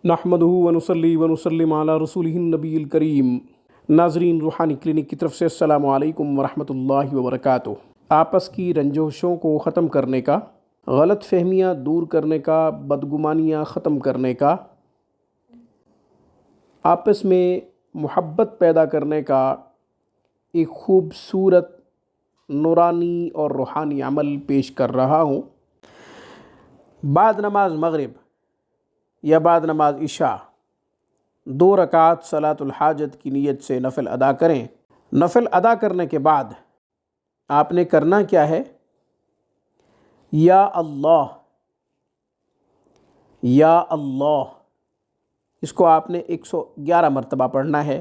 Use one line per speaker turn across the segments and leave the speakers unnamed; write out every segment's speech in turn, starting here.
نحمدہ ونصلی ونسلم علی رسولہ النبی الکریم۔ ناظرین، روحانی کلینک کی طرف سے السلام علیکم ورحمۃ اللہ وبرکاتہ۔ آپس کی رنجشوں کو ختم کرنے کا، غلط فہمیاں دور کرنے کا، بدگمانیاں ختم کرنے کا، آپس میں محبت پیدا کرنے کا ایک خوبصورت نورانی اور روحانی عمل پیش کر رہا ہوں۔ بعد نماز مغرب یا بعد نماز عشاء 2 رکعت صلاۃ الحاجت کی نیت سے نفل ادا کریں۔ نفل ادا کرنے کے بعد آپ نے کرنا کیا ہے؟ یا اللہ، یا اللہ، اس کو آپ نے 111 مرتبہ پڑھنا ہے۔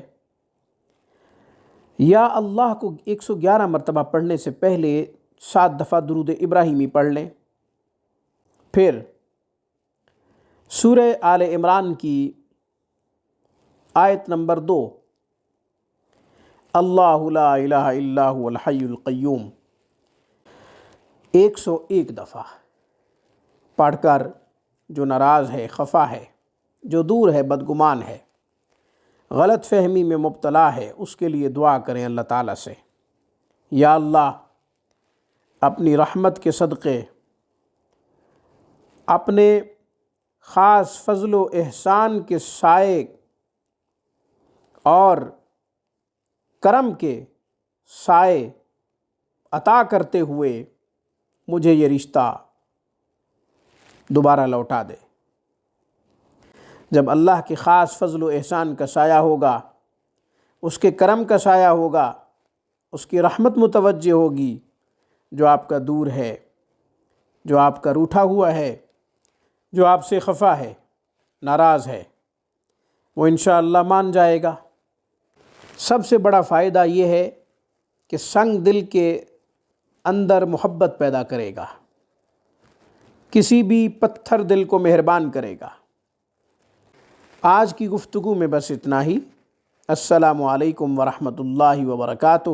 یا اللہ کو 111 مرتبہ پڑھنے سے پہلے 7 دفعہ درود ابراہیمی پڑھ لیں۔ پھر سورہ آل عمران کی آیت نمبر 2، اللہ لا الہ الا هو الحی القیوم، 101 دفعہ پڑھ کر جو ناراض ہے، خفا ہے، جو دور ہے، بدگمان ہے، غلط فہمی میں مبتلا ہے، اس کے لیے دعا کریں اللہ تعالیٰ سے، یا اللہ اپنی رحمت کے صدقے، اپنے خاص فضل و احسان کے سائے اور کرم کے سائے عطا کرتے ہوئے مجھے یہ رشتہ دوبارہ لوٹا دے۔ جب اللہ کے خاص فضل و احسان کا سایہ ہوگا، اس کے کرم کا سایہ ہوگا، اس کی رحمت متوجہ ہوگی، جو آپ کا دور ہے، جو آپ کا روٹھا ہوا ہے، جو آپ سے خفا ہے، ناراض ہے، وہ انشاءاللہ مان جائے گا۔ سب سے بڑا فائدہ یہ ہے کہ سنگ دل کے اندر محبت پیدا کرے گا، کسی بھی پتھر دل کو مہربان کرے گا۔ آج کی گفتگو میں بس اتنا ہی۔ السلام علیکم ورحمۃ اللہ وبرکاتہ۔